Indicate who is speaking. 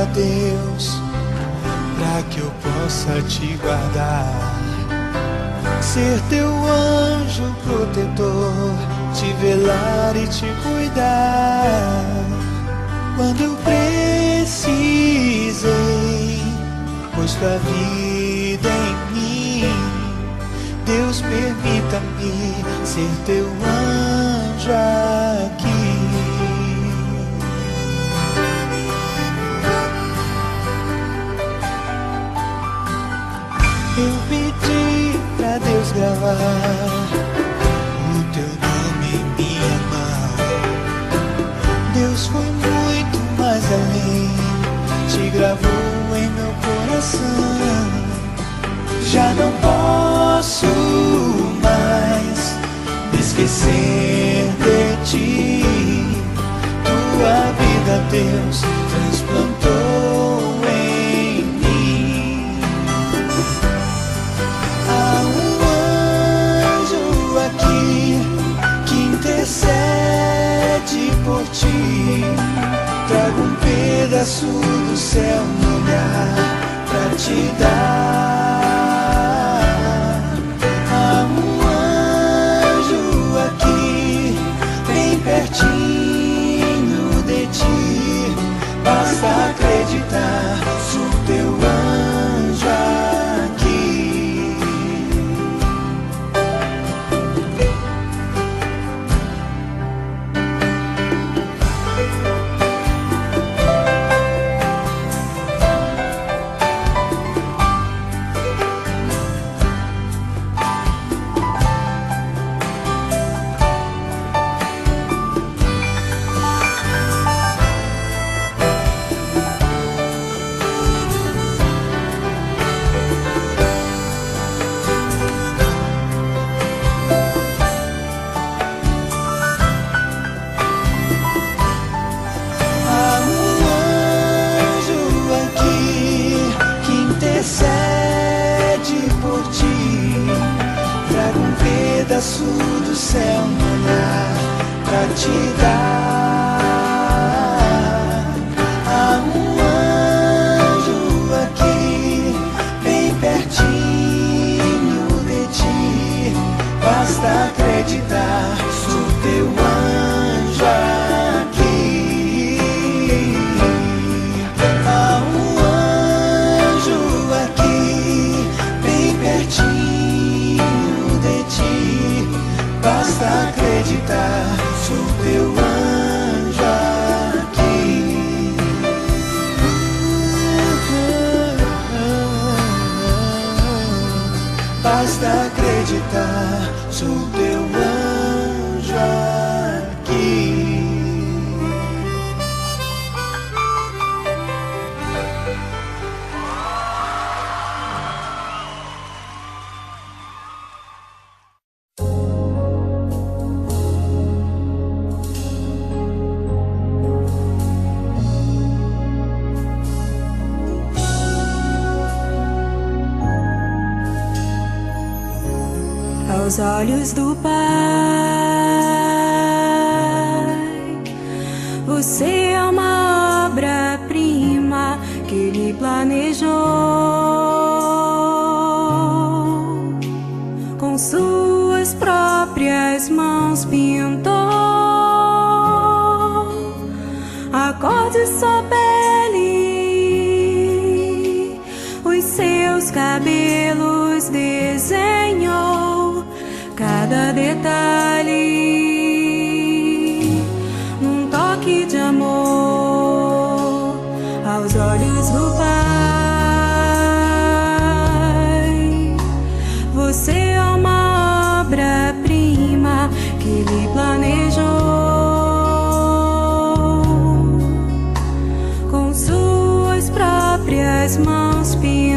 Speaker 1: vida, Deus, pra que eu possa te guardar, ser teu anjo protetor, te velar e te cuidar. Quando eu precisei, pôs tua vida em mim. Deus, permita-me ser teu anjo aqui. Eu pedi pra Deus gravar o teu nome em minha mão. Deus foi muito mais além, te gravou em meu coração. Já não posso mais me esquecer de ti. Tua vida, Deus, transplantou em mim. Há um anjo aqui que intercede por ti. Trago um pedaço do céu no olhar pra te dar. Pertinho de ti, basta acreditar, sou teu anjo aqui. Pedaço do céu no olhar pra te dar. Há um anjo aqui, bem pertinho de ti, basta acreditar, sou teu anjo aqui. Há um anjo aqui, bem pertinho, basta acreditar, sou teu anjo aqui. Basta acreditar, sou teu anjo aqui.
Speaker 2: Aos olhos do Pai, você é uma obra-prima que Ele planejou. Com suas próprias mãos pintou a cor de sua pele, os seus cabelos desenhou cada detalhe, num toque de amor. Aos olhos do Pai, você é uma obra-prima que Ele planejou. Com suas próprias mãos pintou